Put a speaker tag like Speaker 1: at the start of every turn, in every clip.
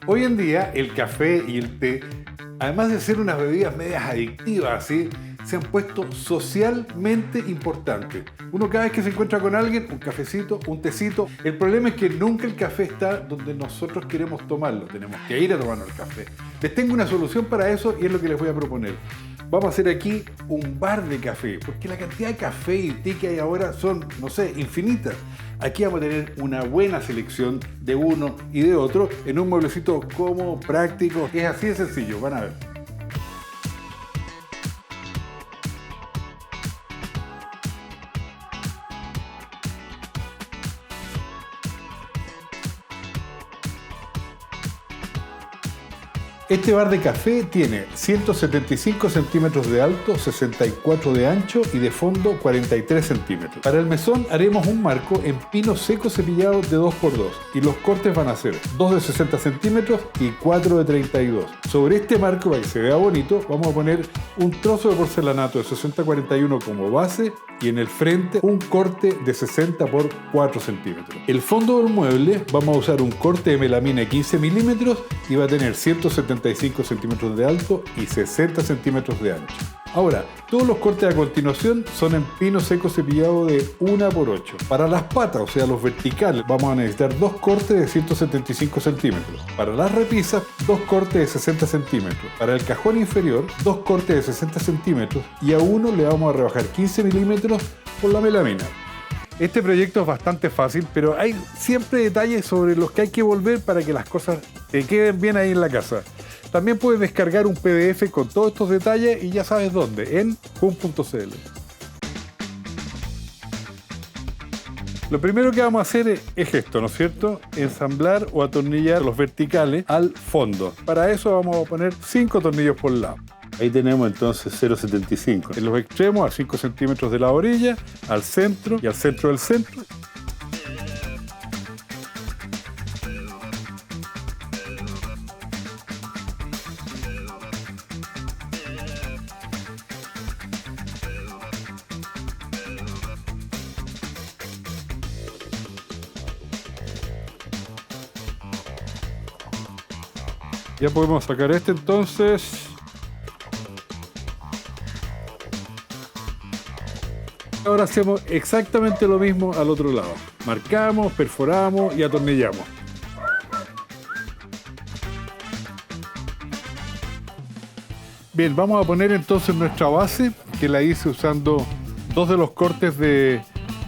Speaker 1: Hoy en día el café y el té, además de ser unas bebidas medias adictivas, ¿sí?, se han puesto socialmente importantes. Uno cada vez que se encuentra con alguien, un cafecito, un tecito. El problema es que nunca el café está donde nosotros queremos tomarlo. Tenemos que ir a tomarnos el café. Les tengo una solución para eso y es lo que les voy a proponer. Vamos a hacer aquí un bar de café, porque la cantidad de café y té que hay ahora son, no sé, infinitas. Aquí vamos a tener una buena selección de uno y de otro en un mueblecito cómodo, práctico. Es así de sencillo, van a ver. Este bar de café tiene 175 centímetros de alto, 64 de ancho y de fondo 43 centímetros. Para el mesón haremos un marco en pino seco cepillado de 2x2 y los cortes van a ser 2 de 60 centímetros y 4 de 32. Sobre este marco, para que se vea bonito, vamos a poner un trozo de porcelanato de 60x41 como base y en el frente un corte de 60 por 4 centímetros. El fondo del mueble vamos a usar un corte de melamina de 15 milímetros y va a tener 175 centímetros de alto y 60 centímetros de ancho. Ahora, todos los cortes a continuación son en pino seco cepillado de 1x8. Para las patas, o sea los verticales, vamos a necesitar dos cortes de 175 centímetros. Para las repisas, dos cortes de 60 centímetros. Para el cajón inferior, dos cortes de 60 centímetros y a uno le vamos a rebajar 15 milímetros por la melamina. Este proyecto es bastante fácil, pero hay siempre detalles sobre los que hay que volver para que las cosas te queden bien ahí en la casa. También puedes descargar un PDF con todos estos detalles y ya sabes dónde, en jun.cl. Lo primero que vamos a hacer es esto, ¿no es cierto? Ensamblar o atornillar los verticales al fondo. Para eso vamos a poner 5 tornillos por lado. Ahí tenemos entonces 0,75. En los extremos a 5 centímetros de la orilla, al centro y al centro del centro. Ya podemos sacar este entonces. Ahora hacemos exactamente lo mismo al otro lado. Marcamos, perforamos y atornillamos. Bien, vamos a poner entonces nuestra base, que la hice usando dos de los cortes de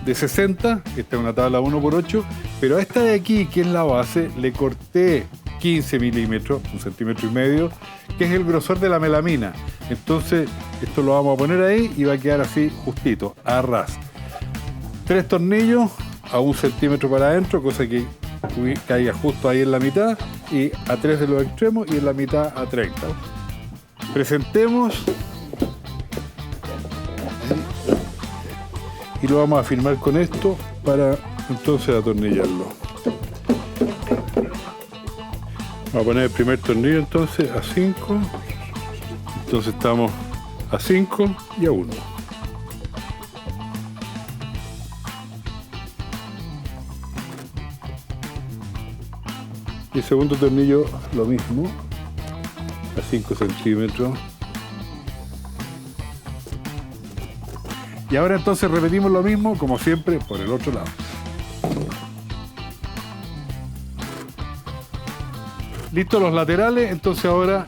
Speaker 1: 60. Esta es una tabla 1x8, pero a esta de aquí, que es la base, le corté 15 milímetros, 1,5 centímetros, que es el grosor de la melamina. Entonces esto lo vamos a poner ahí y va a quedar así justito, a ras. 3 tornillos a 1 centímetro para adentro, cosa que caiga justo ahí en la mitad, y a 3 de los extremos y en la mitad a 30. Presentemos y lo vamos a firmar con esto para entonces atornillarlo. Vamos a poner el primer tornillo entonces a 5. Entonces estamos a 5 y a 1. Y el segundo tornillo lo mismo, a 5 centímetros. Y ahora entonces repetimos lo mismo, como siempre, por el otro lado. Listos los laterales, entonces ahora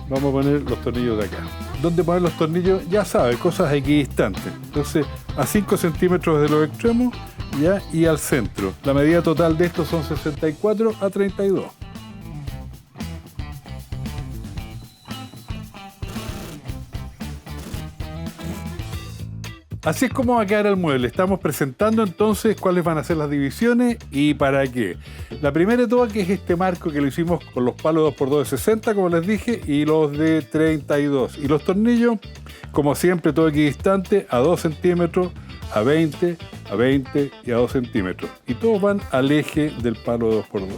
Speaker 1: vamos a poner los tornillos de acá. ¿Dónde poner los tornillos? Ya sabes, cosas equidistantes. Entonces, a 5 centímetros de los extremos ya, y al centro. La medida total de estos son 64 a 32. Así es como va a quedar el mueble. Estamos presentando entonces cuáles van a ser las divisiones y para qué. La primera de todas, que es este marco que lo hicimos con los palos 2x2 de 60, como les dije, y los de 32. Y los tornillos, como siempre, todo equidistante, a 2 centímetros, a 20, a 20 y a 2 centímetros. Y todos van al eje del palo 2x2.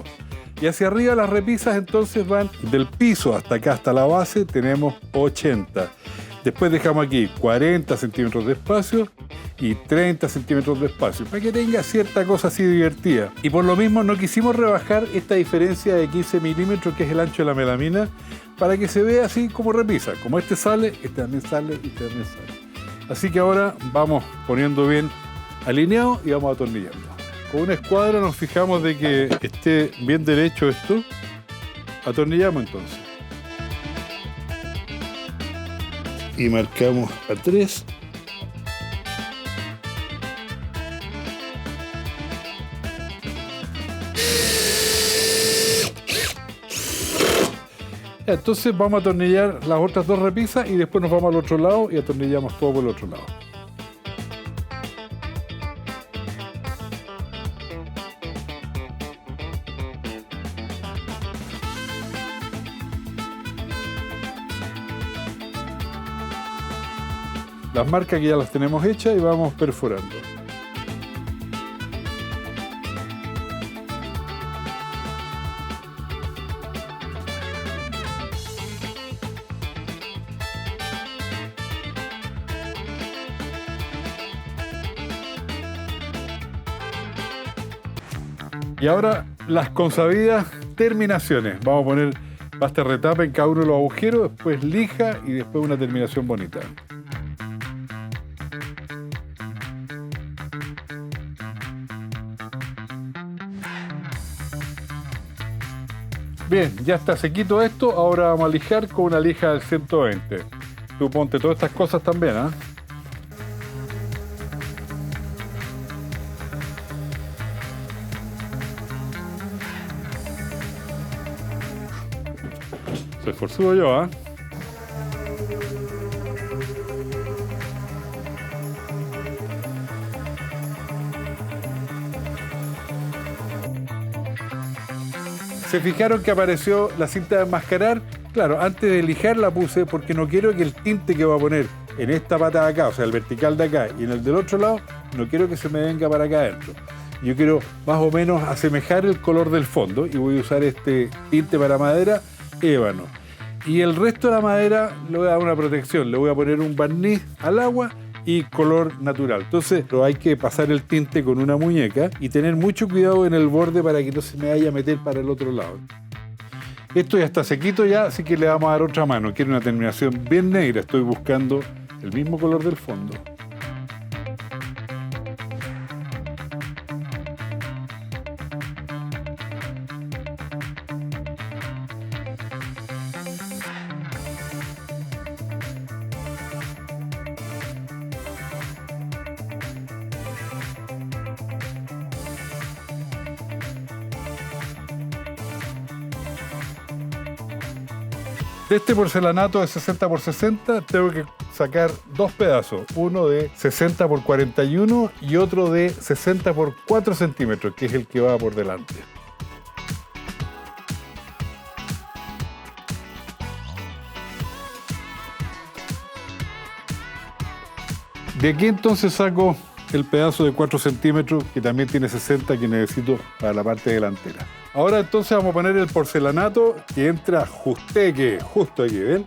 Speaker 1: Y hacia arriba las repisas entonces van del piso hasta acá, hasta la base, tenemos 80. Después dejamos aquí 40 centímetros de espacio y 30 centímetros de espacio, para que tenga cierta cosa así divertida. Y por lo mismo no quisimos rebajar esta diferencia de 15 milímetros, que es el ancho de la melamina, para que se vea así como repisa. Como este sale, este también sale y este también sale. Así que ahora vamos poniendo bien alineado y vamos atornillando. Con una escuadra nos fijamos de que esté bien derecho esto. Atornillamos entonces. Y marcamos a 3. Entonces vamos a atornillar las otras 2 repisas y después nos vamos al otro lado y atornillamos todo por el otro lado. Las marcas que ya las tenemos hechas y vamos perforando. Y ahora las consabidas terminaciones. Vamos a poner pasta retapa en cada uno de los agujeros, después lija y después una terminación bonita. Bien, ya está sequito esto, ahora vamos a lijar con una lija del 120. Tú ponte todas estas cosas también, ¿ah? Soy forzudo yo, ¿ah? ¿Se fijaron que apareció la cinta de enmascarar? Claro, antes de lijar la puse porque no quiero que el tinte que voy a poner en esta pata de acá, o sea, el vertical de acá y en el del otro lado, no quiero que se me venga para acá adentro. Yo quiero más o menos asemejar el color del fondo y voy a usar este tinte para madera ébano. Y el resto de la madera le voy a dar una protección, le voy a poner un barniz al agua y color natural. Entonces hay que pasar el tinte con una muñeca y tener mucho cuidado en el borde para que no se me vaya a meter para el otro lado. Esto ya está sequito ya, así que le vamos a dar otra mano. Quiero una terminación bien negra, estoy buscando el mismo color del fondo. De este porcelanato de 60 por 60 tengo que sacar 2 pedazos, uno de 60 por 41 y otro de 60 por 4 centímetros, que es el que va por delante. De aquí entonces saco el pedazo de 4 centímetros, que también tiene 60, que necesito para la parte delantera. Ahora entonces vamos a poner el porcelanato que entra justo aquí, ¿ven?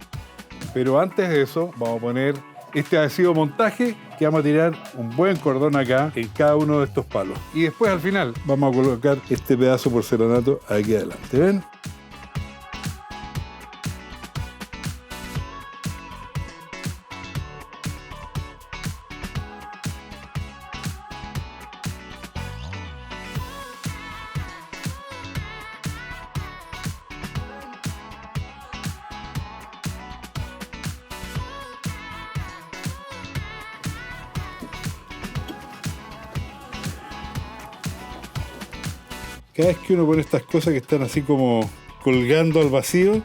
Speaker 1: Pero antes de eso vamos a poner este adhesivo montaje, que vamos a tirar un buen cordón acá en cada uno de estos palos. Y después al final vamos a colocar este pedazo de porcelanato aquí adelante, ¿ven? Cada vez que uno pone estas cosas que están así como colgando al vacío,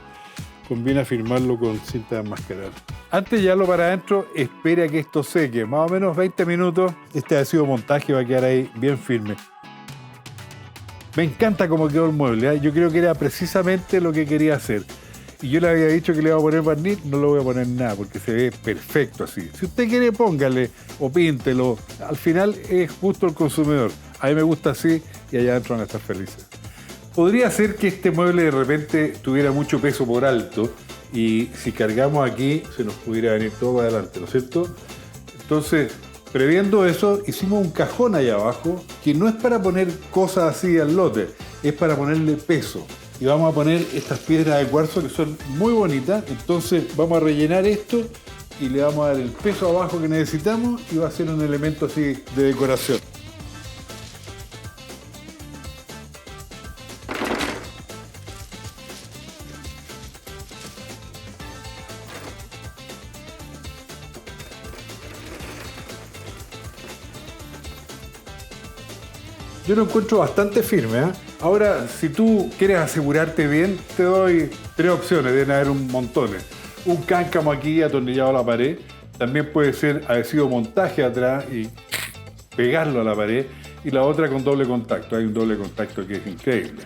Speaker 1: conviene afirmarlo con cinta de enmascarar. Antes de llevarlo para adentro, espere a que esto seque, más o menos 20 minutos. Este adhesivo montaje va a quedar ahí bien firme. Me encanta cómo quedó el mueble, ¿eh? Yo creo que era precisamente lo que quería hacer. Y yo le había dicho que le iba a poner barniz, no le voy a poner nada porque se ve perfecto así. Si usted quiere, póngale o píntelo. Al final es justo el consumidor. A mí me gusta así y allá adentro van a estar felices. Podría ser que este mueble de repente tuviera mucho peso por alto y si cargamos aquí se nos pudiera venir todo para adelante, ¿no es cierto? Entonces Previendo eso, hicimos un cajón ahí abajo que no es para poner cosas así al lote, es para ponerle peso. Y vamos a poner estas piedras de cuarzo que son muy bonitas. Entonces vamos a rellenar esto y le vamos a dar el peso abajo que necesitamos y va a ser un elemento así de decoración. Yo lo encuentro bastante firme, ¿eh? Ahora, si tú quieres asegurarte bien, te doy 3 opciones, deben haber un montón. Un cáncamo aquí atornillado a la pared, también puede ser adhesivo montaje atrás y pegarlo a la pared, y la otra con doble contacto. Hay un doble contacto que es increíble.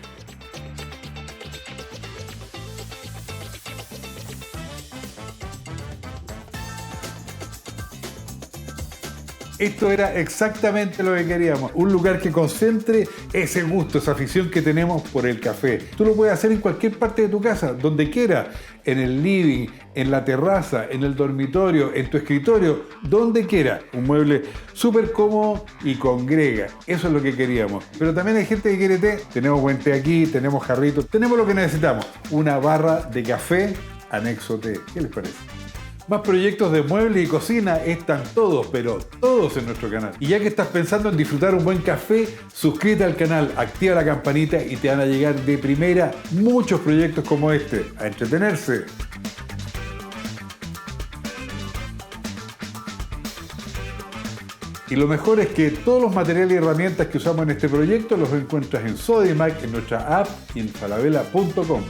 Speaker 1: Esto era exactamente lo que queríamos, un lugar que concentre ese gusto, esa afición que tenemos por el café. Tú lo puedes hacer en cualquier parte de tu casa, donde quieras, en el living, en la terraza, en el dormitorio, en tu escritorio, donde quieras. Un mueble súper cómodo y congrega, eso es lo que queríamos. Pero también hay gente que quiere té, tenemos buen té aquí, tenemos jarritos, tenemos lo que necesitamos, una barra de café anexo té. ¿Qué les parece? Más proyectos de muebles y cocina están todos, pero todos en nuestro canal. Y ya que estás pensando en disfrutar un buen café, suscríbete al canal, activa la campanita y te van a llegar de primera muchos proyectos como este. A entretenerse. Y lo mejor es que todos los materiales y herramientas que usamos en este proyecto los encuentras en Sodimac, en nuestra app y en falabella.com.